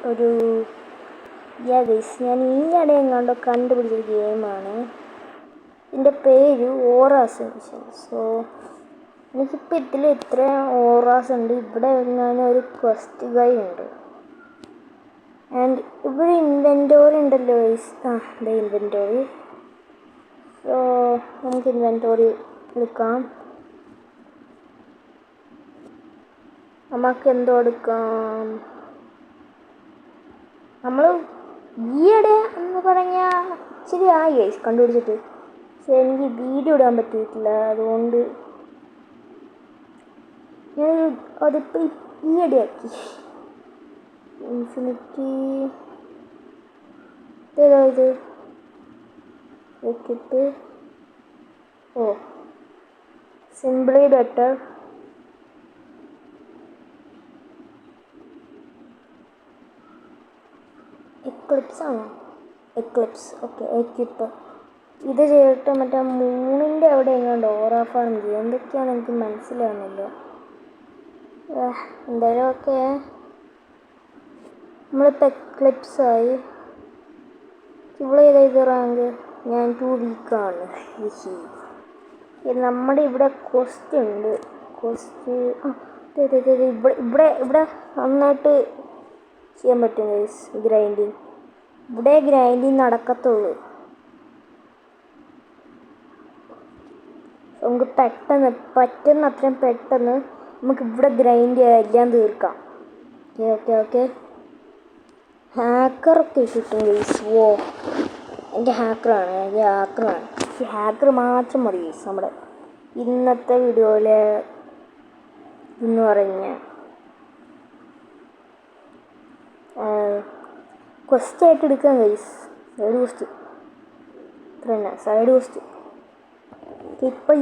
ഒരു ഗൈസ് ഞാൻ ഈയിടെ എങ്ങാണ്ടോ കണ്ടുപിടിച്ചൊരു ഗെയിമാണ്. ഇതിൻ്റെ പേര് ഓറാസ് മിഷൻ. സോ എനിക്കിപ്പോൾ ഇതിൽ ഇത്ര ഓറാസ് ഉണ്ട്. ഇവിടെ ഞാനൊരു ക്വസ്റ്റ് ഗൈ ഉണ്ട്. ആൻഡ് ഇവിടെ ഇൻവെൻറ്റോറി ഉണ്ടല്ലോ ഗൈസ്. ഇൻവെൻറ്റോറി. സോ നമുക്ക് ഇൻവെൻറ്റോറി എടുക്കാം. നമുക്ക് എന്തോ എടുക്കാം. നമ്മൾ ഈയിടെ എന്ന് പറഞ്ഞാൽ ഇച്ചിരി ആയി ഗൈസ് കണ്ടുപിടിച്ചിട്ട്. പക്ഷെ എനിക്ക് വീഡിയോ ഇടാൻ പറ്റിയിട്ടില്ല. അതുകൊണ്ട് ഞാൻ അതിപ്പോൾ ഈയിടെ ആക്കി. ഇൻഫിനിറ്റി ഏതാ ഇത് വെക്കിട്ട്. ഓ സിംപ്ലി ബെറ്റർ. എക്ലിപ്സ് ആണോ? എക്ലിപ്സ്. Okay equip. ഇത് ചെയ്തിട്ട് മറ്റേ മൂണിൻ്റെ അവിടെ എങ്ങാണ്ട് ഓറാ ഫാം ചെയ്യും. എന്തൊക്കെയാണ് എനിക്ക് മനസ്സിലാവുന്നില്ല. എന്തായാലും ഓക്കെ. നമ്മളിപ്പോൾ എക്ലിപ്സായി. ഇവിടെ ഏതാ ഇത് റാങ്ക്? ഞാൻ 2 വീക്കാണ്. നമ്മുടെ ഇവിടെ ക്വസ്റ്റ് ഉണ്ട്. ക്വസ്റ്റ് ഇവിടെ നന്നായിട്ട് ചെയ്യാൻ പറ്റും ഗൈസ്. ഗ്രൈൻഡിങ് ഇവിടെ ഗ്രൈൻഡിങ് നടക്കത്തുള്ളൂ. നമുക്ക് പറ്റുന്ന അത്രയും പെട്ടെന്ന് നമുക്ക് ഇവിടെ ഗ്രൈൻഡ് എല്ലാം തീർക്കാം. ഓക്കെ ഹാക്കറൊക്കെ കിട്ടും ഗൈസ്. ഓ എൻ്റെ ഹാക്കറാണ്. ഈ ഹാക്കർ മാത്രം മതി ഗൈസ് നമ്മുടെ ഇന്നത്തെ വീഡിയോയിൽ എന്ന് പറഞ്ഞ ക്വസ്റ്റ് ആയിട്ട് എടുക്കാം ഗൈസ്. സൈഡ് ക്വസ്റ്റ് ഇത്ര തന്നെ. സൈഡ് ക്വസ്റ്റ്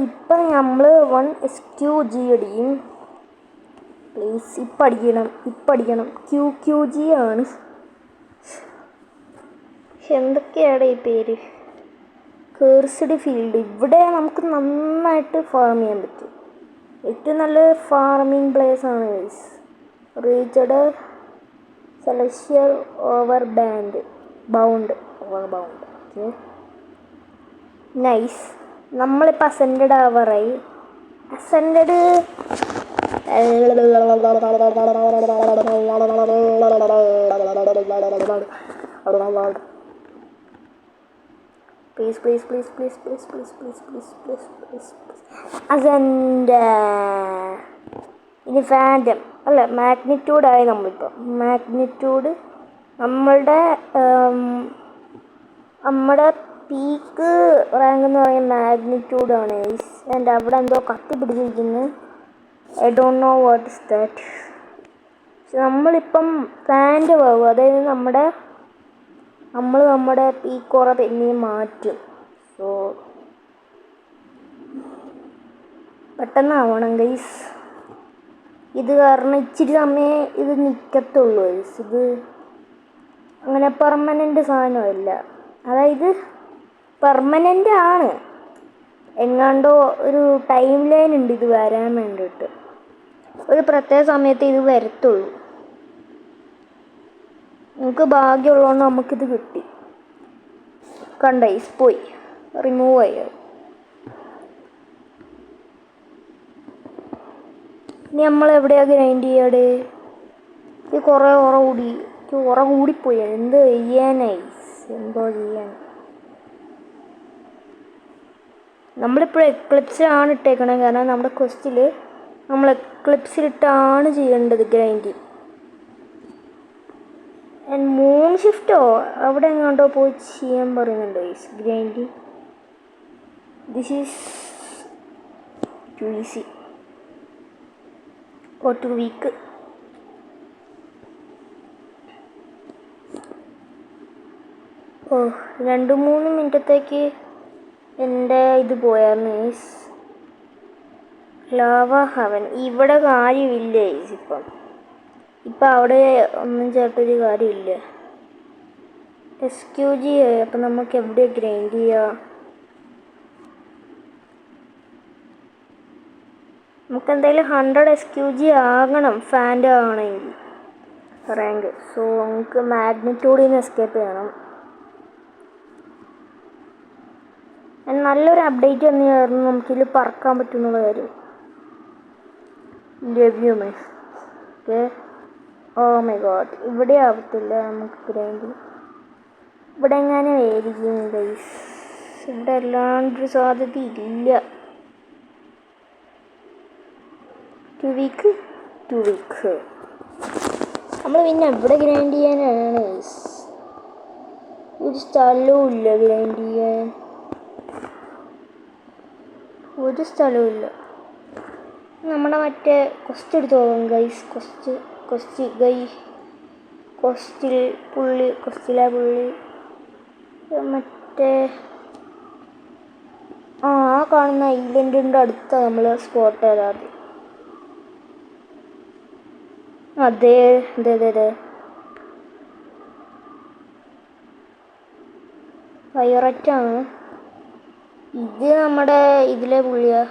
ഇപ്പം നമ്മൾ 1 SQG അടിക്കും പ്ലീസ്. ഇപ്പം അടിക്കണം. QQG ആണ്. എന്തൊക്കെയാണ് ഈ പേര്? Cursed field. ഇവിടെ നമുക്ക് നന്നായിട്ട് ഫാം ചെയ്യാൻ പറ്റും. ഏറ്റവും നല്ല ഫാർമിംഗ് പ്ലേസ് ആണ് guys. Reached celestial over bound. Okay nice. നമ്മളിപ്പോൾ അസെൻഡഡ് ആവറായി. Ascended please ascend. ഇനി ഫാൻറ്റം അല്ല മാഗ്നിറ്റ്യൂഡായി. നമ്മളിപ്പോൾ മാഗ്നിറ്റ്യൂഡ് നമ്മുടെ പീക്ക് റാങ്ക് എന്ന് പറയുന്നത് മാഗ്നിറ്റ്യൂഡാണ്. ആൻഡ് അവിടെ എന്തോ കത്തി പിടിച്ചിരിക്കുന്നു. I don't know what is that. പക്ഷെ നമ്മളിപ്പം ഫാൻറ്റം ആവും. അതായത് നമ്മുടെ പീക്ക് ഓറ പിന്നെയും മാറ്റും. സോ പെട്ടെന്നാവണം ഗൈസ്. ഇത് കാരണം ഇച്ചിരി സമയം ഇത് നിൽക്കത്തുള്ളൂ ഗൈസ്. ഇത് അങ്ങനെ പെർമനൻ്റ് സാധനമല്ല. അതായത് പെർമനൻ്റ് ആണ്. എങ്ങാണ്ടോ ഒരു ടൈം ലൈൻ ഉണ്ട് ഇത് വരാൻ വേണ്ടിയിട്ട്. ഒരു പ്രത്യേക സമയത്ത് ഇത് വരത്തുള്ളൂ. നമുക്ക് ഭാഗ്യമുള്ളതുകൊണ്ട് നമുക്കിത് കിട്ടി. കണ്ടൈസ് പോയി റിമൂവ് ആയി. ഇനി നമ്മളെവിടെയാണ് ഗ്രൈൻഡ് ചെയ്യാട്? ഇത് കുറേ ഉറ കൂടിപ്പോയി. എന്തോ ചെയ്യാൻ. നമ്മളിപ്പോൾ എക്ലിപ്സിലാണ് ഇട്ടേക്കണേ. കാരണം നമ്മുടെ ക്വസ്റ്റിൽ നമ്മൾ എക്ലിപ്സിലിട്ടാണ് ചെയ്യേണ്ടത് ഗ്രൈൻഡിങ്. മൂൺ ഷിഫ്റ്റോ അവിടെ എങ്ങാണ്ടോ പോയി ചെയ്യാൻ പറയുന്നുണ്ട് grinding. This is too easy or too weak. ഓ 2-3 മിനിറ്റത്തേക്ക് എൻ്റെ ഇത് പോയായിരുന്നു ഗൈസ്. Lava haven't. ഇവിടെ കാര്യമില്ല ഗൈസ്. ഇപ്പം അവിടെ ഒന്നും ചേട്ടൊരു കാര്യമില്ല. SQG. അപ്പം നമുക്ക് എവിടെ ഗ്രൈൻഡ് ചെയ്യാം? നമുക്ക് എന്തായാലും 100 SQG ആകണം ഫാൻറ്റം ആണെങ്കിൽ. റാങ്ക്. സോ നമുക്ക് മാഗ്നിറ്റ്യൂഡിൽ നിന്ന് എസ്കേപ്പ് ചെയ്യണം. നല്ലൊരു അപ്ഡേറ്റ് തന്നെയായിരുന്നു നമുക്കിതിൽ പറക്കാൻ പറ്റുന്നുള്ള കാര്യം. ലഭ്യമേ ഓക്കെ. ഓ മൈ ഗോഡ്, ഇവിടെ ആവത്തില്ല നമുക്ക് ഗ്രൈൻഡ്. ഇവിടെ എങ്ങനെ ആയിരിക്കും ഗൈസ്? ഇവിടെ അല്ലാണ്ടൊരു സാധ്യതയില്ല. 2 വീക്ക് നമ്മൾ പിന്നെ എവിടെ ഗ്രൈൻഡ് ചെയ്യാനാണ് ഗൈസ്? ഒരു സ്ഥലവും ഇല്ല ഗ്രൈൻഡ് ചെയ്യാൻ, ഒരു സ്ഥലവും ഇല്ല. നമ്മുടെ മറ്റേ കൊസ്റ്റ് എടുത്ത് പോകാം ഗൈസ്. കൊസ്റ്റിലെ പുള്ളി മറ്റേ ആ കാണുന്ന ഐലൻഡിൻ്റെ അടുത്താണ് നമ്മൾ സ്പോട്ട് ചെയ്താൽ. അതെ പൈററ്റാണ് ഇത്. നമ്മുടെ ഇതിലെ പുള്ളിയാ,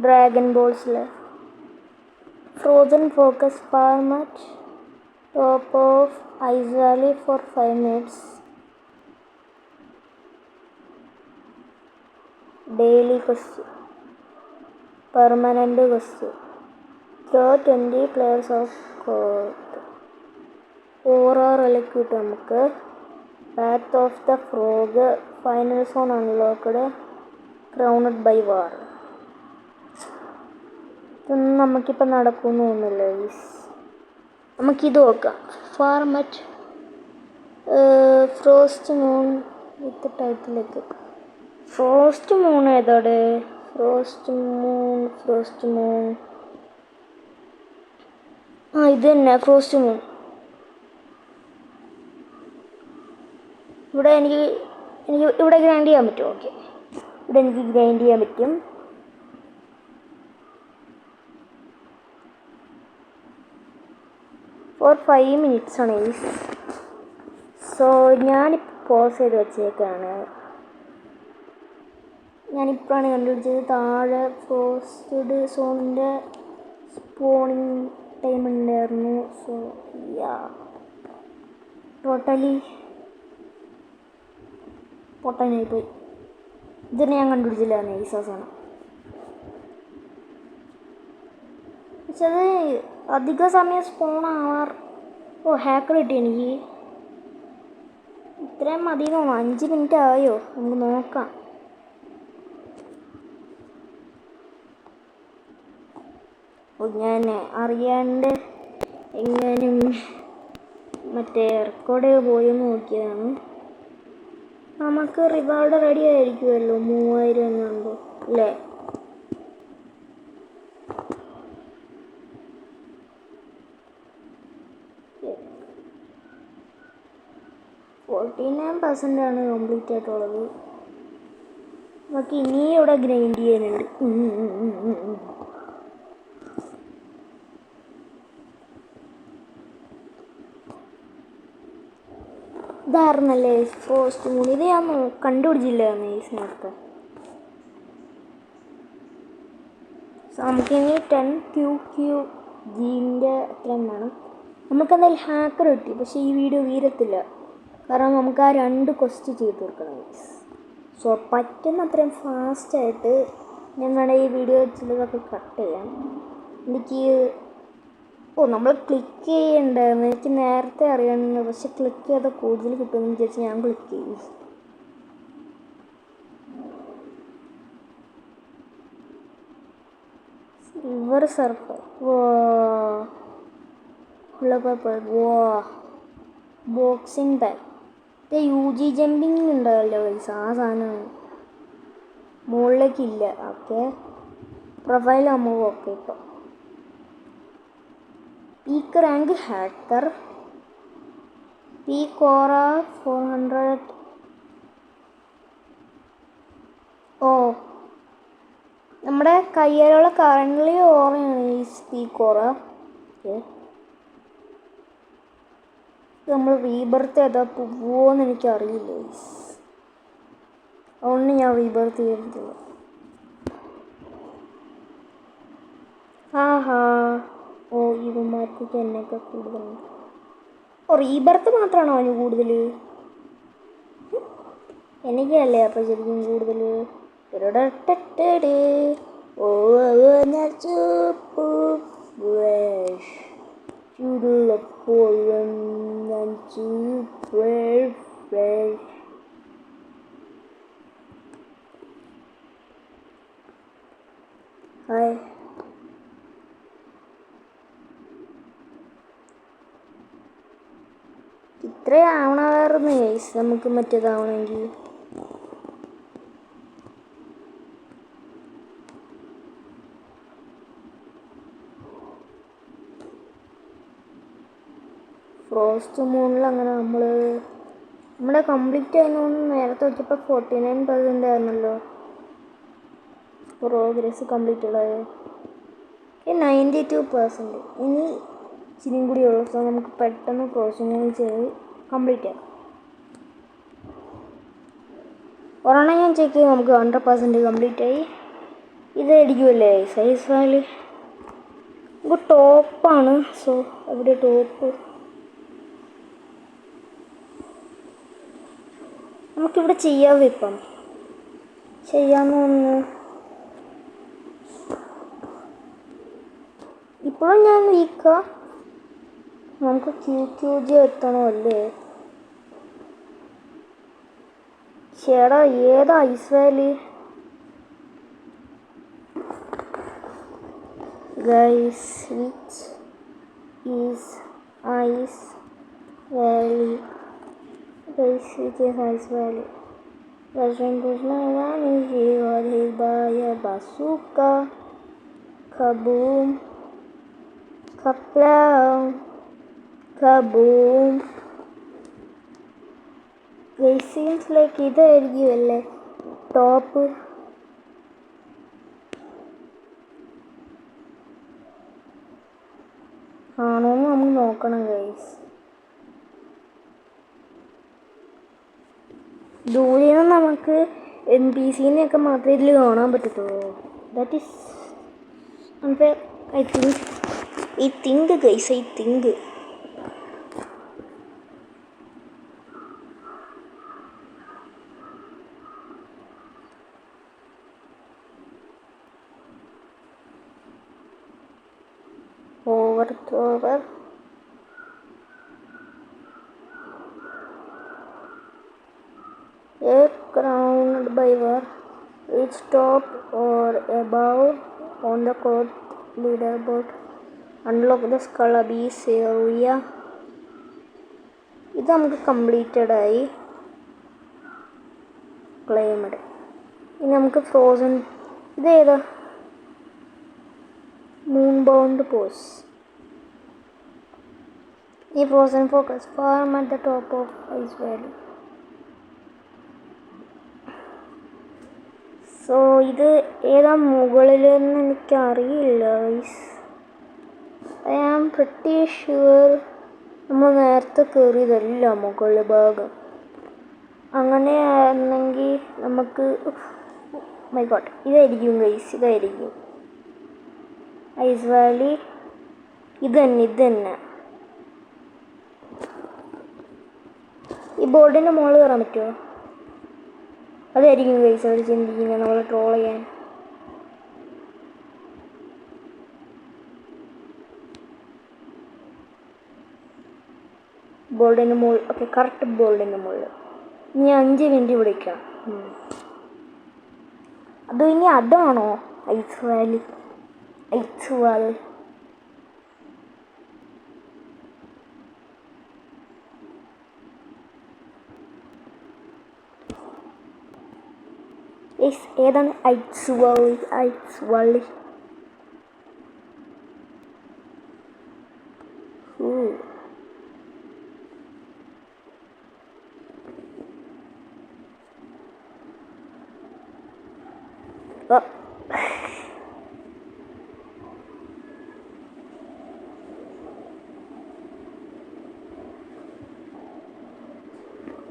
ഡ്രാഗൺ ബോൾസിലെ frozen focus farm at top of ice valley for 5 minutes. Daily quest, permanent quest, throw 20 players off court. 4 relic കിട്ടും നമുക്ക്. Path of the frog, final zone unlocked, crowned by war. ഇതൊന്നും നമുക്കിപ്പോൾ നടക്കുമെന്ന് തോന്നുന്നില്ല ഗൈസ്. നമുക്കിത് നോക്കാം. ഫാർമറ്റ് ഫ്രോസ്റ്റ് മൂൺ വിത്ത് ടൈറ്റിലേക്ക്. Frost moon ഏതോടെ? ഫ്രോസ്റ്റ് മൂൺ ഇത് തന്നെ ഫ്രോസ്റ്റ് മൂൺ. ഇവിടെ എനിക്ക് ഇവിടെ ഗ്രൈൻഡ് ചെയ്യാൻ പറ്റും. ഓക്കെ, ഇവിടെ എനിക്ക് ഗ്രൈൻഡ് ചെയ്യാൻ പറ്റും. ഫോർ 5 minutes ആണ് ഗൈസ്. സോ ഞാനിപ്പോൾ പോസ് ചെയ്ത് വെച്ചേക്കാണ്. ഞാനിപ്പോഴാണ് കണ്ടുപിടിച്ചത്. താഴെ ഫ്രോസ്റ്റഡ് സോണിൻ്റെ സ്പോണിങ് ടൈം ഉണ്ടായിരുന്നു. സോ ടോട്ടലി പൊട്ടനായിപ്പോയി. ഇതിനെ ഞാൻ കണ്ടുപിടിച്ചില്ല നൈസാണ്. പക്ഷെ അത് അധിക സമയം സ്പോൺ ആവാർ. ഓ ഹാക്കർ കിട്ടി എനിക്ക്. ഇത്രയും മതി തോന്നുന്നു. 5 minute ആയോ? നമുക്ക് നോക്കാം. ഞാൻ അറിയാണ്ട് എങ്ങാനും മറ്റേ റെക്കോർഡ് പോയെന്ന് നോക്കിയതാണ്. നമുക്ക് റിവാർഡ് റെഡി ആയിരിക്കുമല്ലോ. 3000 എന്നുണ്ടോ അല്ലേ? %49 കംപ്ലീറ്റ് ആയിട്ടുള്ളത്. നമുക്ക് ഇനിയും ഇവിടെ ഗ്രൈൻഡ് ചെയ്യാനുണ്ട്. ഇതായിരുന്നല്ലേ ഫ്രോസ്റ്റ് മൂൺ? ഇത് ഞാൻ കണ്ടുപിടിച്ചില്ല നൈസ് നേരത്തെ. നമുക്കിനി 10 QQGൻ്റെ അത്രയും വേണം. നമുക്കെന്തായാലും ഹാക്കർ കിട്ടി. പക്ഷേ ഈ വീഡിയോ വീരത്തില്ല, കാരണം നമുക്ക് ആ 2 ക്വസ്റ്റ് ചെയ്ത് തീർക്കണം ഗൈസ്. സോ പറ്റുന്ന അത്രയും ഫാസ്റ്റായിട്ട് ഞാൻ വേണം ഈ വീഡിയോ ചിലതൊക്കെ കട്ട് ചെയ്യാം. എനിക്ക് നമ്മൾ ക്ലിക്ക് ചെയ്യണ്ടായിരുന്നു. എനിക്ക് നേരത്തെ അറിയാമെന്ന്. പക്ഷെ ക്ലിക്ക് ചെയ്താൽ കൂടുതൽ കിട്ടുമെന്ന് വിചാരിച്ച് ഞാൻ ക്ലിക്ക് ചെയ്യും. Silver surfer, boxing bag. UG jumping ഉണ്ടാവല്ലോ ഗൈസ്, ആ സാധനമാണ്. മുകളിലേക്കില്ല. ഓക്കെ, പ്രൊഫൈൽ നമുക്ക് ഓക്കെ കേട്ടോ. പീക്ക് റാങ്ക് ഹാക്കർ, പീക്ക് ഓറ 400. ഓ നമ്മുടെ കയ്യിലുള്ള കറൻ്റ് ഓറയാണ് ഈ പീക്ക് ഓറ. ഓക്കെ, നമ്മൾ റീബർത്ത് ചെയ്താൽ പോവുമെന്ന് എനിക്കറിയില്ല ഗൈസ്. അതുകൊണ്ട് ഞാൻ റീബർത്ത് ചെയ്തിട്ടുള്ളൂ. ആഹാ ഓ ഇവന്മാർക്ക് എന്നൊക്കെ കൂടുതലുണ്ട്. ഓ റീബർത്ത് മാത്രമാണോ അവന് കൂടുതൽ? എനിക്കല്ലേ അപ്പം ശരിക്കും കൂടുതൽ. ഓ ഞാൻ ചൂടുള്ളപ്പോഴും ഞാൻ ഹായ് ഇത്രയാവണമായിരുന്നു ഗൈസ് നമുക്ക് മറ്റേതാവണമെങ്കിൽ. ഫ്രോസ്റ്റ് മൂണിൽ അങ്ങനെ നമ്മുടെ കംപ്ലീറ്റ് ആയിരുന്നു. നേരത്തെ വെച്ചപ്പോൾ 49% ആയിരുന്നല്ലോ പ്രോഗ്രസ് കംപ്ലീറ്റഡ് ആയോ. 92%. ഇനി ഇച്ചിരിയും കൂടി ഉള്ളു. സോ നമുക്ക് പെട്ടെന്ന് ക്രോസിങ് ചെയ്ത് കംപ്ലീറ്റ് ചെയ്യാം. ഒരെണ്ണം ഞാൻ ചെക്ക് ചെയ്ത് നമുക്ക് 100% കംപ്ലീറ്റ് ആയി. ഇതായിരിക്കുമല്ലേ സൈസ് വാല്. ഇപ്പോൾ ടോപ്പാണ്. സോ അവിടെ ടോപ്പ് നമുക്കിവിടെ ചെയ്യാവോ? ഇപ്പം ചെയ്യാമെന്ന് തോന്നുന്നു. ഇപ്പോഴും ഞാൻ വീക്കാ. നമുക്ക് QQG എത്തണമല്ലേ? ചേടാ ഏതാ ice valley? Guys which is ice valley? Guys, it is Ice Valley. Russian Bushman is hit by a bazooka. Kaboom. Kaplow. Kaboom. It seems like ഇതായിരിക്കുമല്ലേ ടോപ്പ്. ആണോന്ന് നമുക്ക് നോക്കണം ഗൈസ്. ദൂരെ നിന്ന് നമുക്ക് NPCനെയൊക്കെ മാത്രമേ ഇതിൽ കാണാൻ പറ്റത്തുള്ളൂ. That is unfair. I think guys I think. Over thrower. Crowned by war, reach top or above on the court leaderboard. Unlock the Skull Abyss area. ഇത് നമുക്ക് കംപ്ലീറ്റഡ് ആയി. ക്ലെയിംഡ്. ഇനി നമുക്ക് ഫ്രോസൺ. ഇതേതാ? Moon bound pause. ഈ frozen focus farm at the top of ice valley. So ഇത് ഏതാ മുകളിലെന്ന് എനിക്കറിയില്ല guys. I am pretty sure നമ്മൾ നേരത്തെ കയറിയതല്ല മുകളിൽ ഭാഗം. അങ്ങനെയാണെങ്കിൽ നമുക്ക് മൈ ഗോഡ് ഇതായിരിക്കും ഗൈസ്. ഇതായിരിക്കും ഐസ് വാലി. ഇത് തന്നെ. ഈ ബോർഡിൻ്റെ മുകളിൽ കയറാൻ പറ്റുമോ? അതായിരിക്കും ഗൈസ് അവർ ചിന്തിക്കുന്നത് നമ്മളെ ട്രോൾ ചെയ്യാൻ. ബോർഡിൻ്റെ മുകളിൽ. ഓക്കെ കറക്റ്റ് ബോർഡിൻ്റെ മുകളിൽ. ഇനി 5 മിനിറ്റ് വിളിക്കാം. അത് ഇനി അതാണോ ഐസ് വാലി? ഐസ് വാലി ഏതാണ്? Ice valley. Ice valley.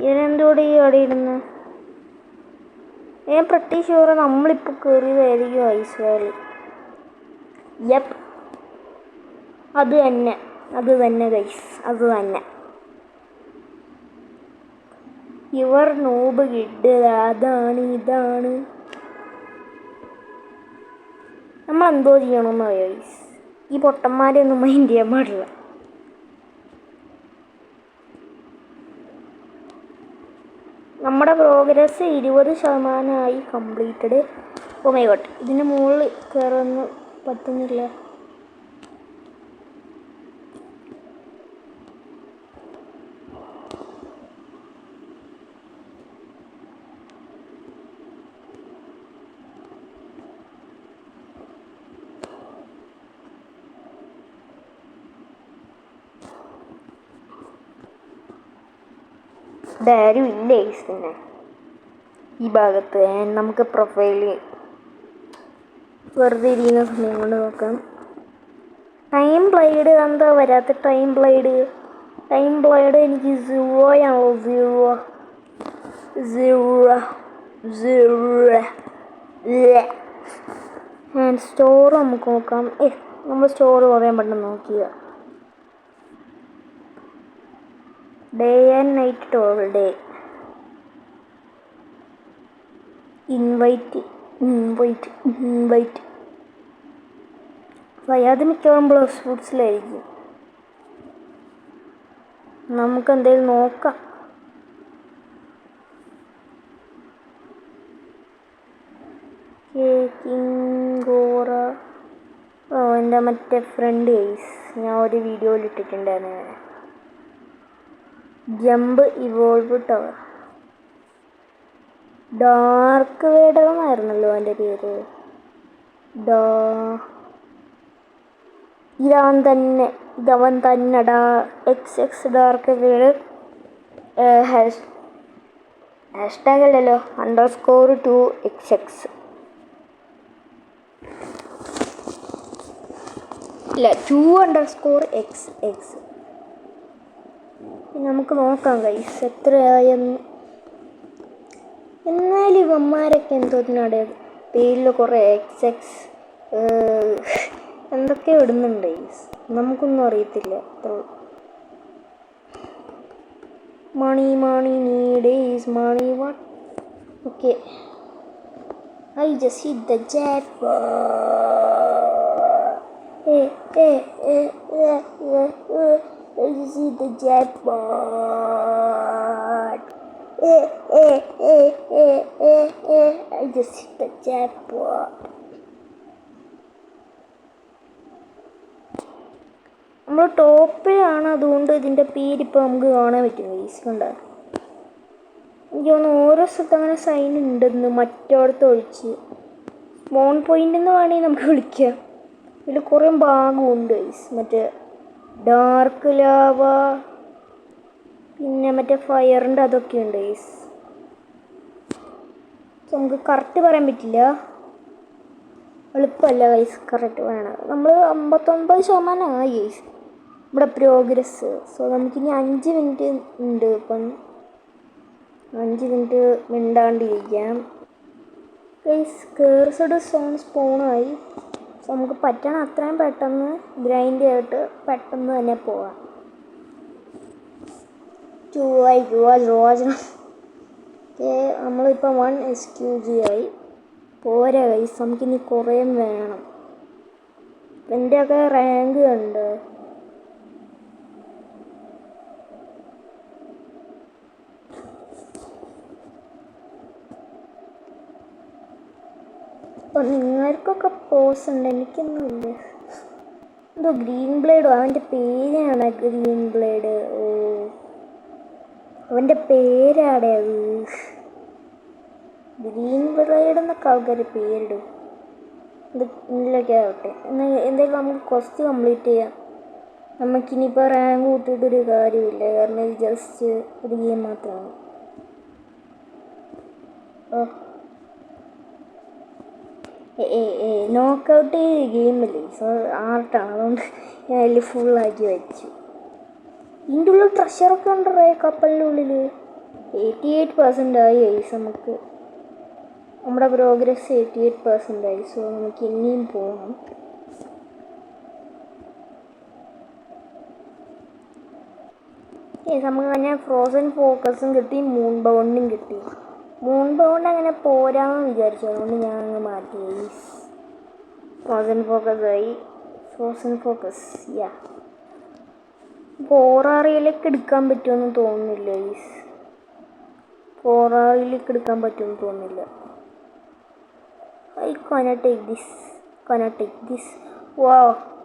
ഇതിനെന്തോടെ ഈ അവിടെ ഇരുന്ന്? ഞാൻ പ്രിറ്റി ഷുവർ നമ്മളിപ്പോൾ കയറിയതായിരിക്കും ഐസ് വാലി. യപ്പ് അത് തന്നെ ഗൈസ്, അത് തന്നെ. യുവർ നോബ് കിഡ്, അതാണ് ഇതാണ്. നമ്മളെന്തോ ചെയ്യണമെന്ന് ഗൈസ്, ഈ പൊട്ടന്മാരെ ഒന്നും മൈൻഡ് ചെയ്യാൻ പാടില്ല. നമ്മുടെ progress 20% completed. Oh my god, ഇതിന് മുകളിൽ കയറാനൊന്നും പറ്റുന്നില്ല. ഇതാരും ഇല്ല പിന്നെ ഈ ഭാഗത്ത്. നമുക്ക് പ്രൊഫൈല് വെറുതെ ഇരിക്കുന്ന സമയം കൊണ്ട് നോക്കാം. ടൈം ബ്ലൈഡ് എന്താ വരാത്ത? ടൈം ബ്ലൈഡ് എനിക്ക് 0 സ്റ്റോർ നമുക്ക് നോക്കാം. നമ്മൾ സ്റ്റോർ കുറേ പെട്ടെന്ന് നോക്കിയ day and night toll day. Invite Fayad മിക്കവാറും ബ്ലൗസ് ഫുഡ്സിലായിരിക്കും. നമുക്ക് എന്തായാലും നോക്കാം. കിങ്കോറ എൻ്റെ മറ്റേ ഫ്രണ്ട് ഗൈസ്, ഞാൻ ഒരു വീഡിയോയിൽ ഇട്ടിട്ടുണ്ടായിരുന്നു. Jump evolve tower, dark Vader എന്നായിരുന്നല്ലോ എൻ്റെ പേര്. ഇതവൻ തന്നെടാ. XX dark Vader. ഹാഷ്ടാഗ് അല്ലല്ലോ, _2XX. ഇല്ല, 2_XX. നമുക്ക് നോക്കാം ഗൈസ് എത്രയായെന്ന്. എന്നാലും ഇവന്മാരൊക്കെ എന്തോത്തിനാടെ പേരിൽ കുറേ XX എന്തൊക്കെ ഇടുന്നുണ്ട് ഗൈസ്, നമുക്കൊന്നും അറിയത്തില്ല. Money need is money what. Okay, I just hit the jackpot. I just hit the jackpot. I just hit the jackpot. നമ്മൾ ടോപ്പിലാണ്, അതുകൊണ്ട് ഇതിൻ്റെ പേരിപ്പോൾ നമുക്ക് കാണാൻ പറ്റും ഗൈസ്. കണ്ട, എനിക്ക് തോന്നുന്നു ഓരോ സ്ഥലത്ത് അങ്ങനെ സൈൻ ഉണ്ടെന്ന്, മറ്റോടത്ത് ഒഴിച്ച്. സ്പോൺ പോയിന്റ് എന്ന് വേണമെങ്കിൽ നമുക്ക് വിളിക്കാം. ഇതിൽ കുറേ ഭാഗമുണ്ട് ഗൈസ്. മറ്റേ ഡാർക്ക് ലാവ, പിന്നെ മറ്റേ ഫയറിൻ്റെ അതൊക്കെ ഉണ്ട് ഗൈസ്. നമുക്ക് കറക്റ്റ് പറയാൻ പറ്റില്ല, എളുപ്പമല്ല ഗൈസ് കറക്റ്റ് വേണം. നമ്മൾ 59% ആയി ഗൈസ് നമ്മുടെ പ്രോഗ്രസ്. സോ നമുക്കിനി 5 മിനിറ്റ് ഉണ്ട്. ഇപ്പം 5 മിനിറ്റ് മിണ്ടാണ്ടിരിക്കാം ഗൈസ്. കേഴ്സഡ് സോൺ സ്പോണായി. സോ നമുക്ക് പറ്റണം അത്രയും പെട്ടെന്ന് ഗ്രൈൻഡ് ചെയ്തിട്ട് പെട്ടെന്ന് തന്നെ പോവാം. നമ്മളിപ്പോൾ 1 SQG ആയി. പോരാ ഗൈസ്, നമുക്കിനി കുറേ വേണം. എൻ്റെയൊക്കെ റാങ്ക് ഉണ്ട്. അപ്പോൾ നിങ്ങൾക്കൊക്കെ പോസ് ഉണ്ട്, എനിക്കൊന്നുമില്ല. എന്തോ ഗ്രീൻ ബ്ലേഡോ, അവൻ്റെ പേരാണ് ഗ്രീൻ ബ്ലേഡ്. ഓ, അവൻ്റെ പേരാടെ അത്. ഗ്രീൻ ബ്ലേഡ് എന്നൊക്കെ ആൾക്കാർ പേരിടും. ഇത് ഇതിലൊക്കെ ആവട്ടെ. എന്നാൽ എന്തായാലും നമുക്ക് ക്വസ്റ്റ് കംപ്ലീറ്റ് ചെയ്യാം. നമുക്കിനിയിപ്പോൾ റാങ്ക് കൂട്ടിയിട്ടൊരു കാര്യമില്ല, കാരണം ഇത് ജസ്റ്റ് ഒരു ഗെയിം മാത്രമാണ്. ഓ നോക്കൗട്ട് ഗെയിമല്ലേ, സോ ആർട്ടാണ്, അതുകൊണ്ട് ഞാൻ അതിൽ ഫുള്ളാക്കി വെച്ചു. ഇതിൻ്റെ ഉള്ളിൽ ട്രഷറൊക്കെ ഉണ്ടോ കപ്പലിൻ്റെ ഉള്ളിൽ. 88% ആയി ഗൈസ്. നമുക്ക് നമ്മുടെ പ്രോഗ്രസ് 88% ആയി. സോ നമുക്ക് ഇനിയും പോകണം. നമുക്ക് അങ്ങനെ ഫ്രോസൺ ഫോക്കസും കിട്ടി, മൂൺ ബൗണ്ടും കിട്ടി. മൂൺ ബൗണ്ട് അങ്ങനെ പോരാന്ന് വിചാരിച്ചു, അതുകൊണ്ട് ഞാൻ അങ്ങ് മാറ്റി. ഫ്രോസൺ ഫോക്കസ് ആയി. ഫ്രോസൺ ഫോക്കസ് യാ ഫോറാറിയിലേക്ക് എടുക്കാൻ പറ്റുമെന്ന് തോന്നുന്നില്ല. ഫോറാറിയിലേക്ക് എടുക്കാൻ പറ്റുമെന്ന് തോന്നുന്നില്ല. I cannot take this. Wow.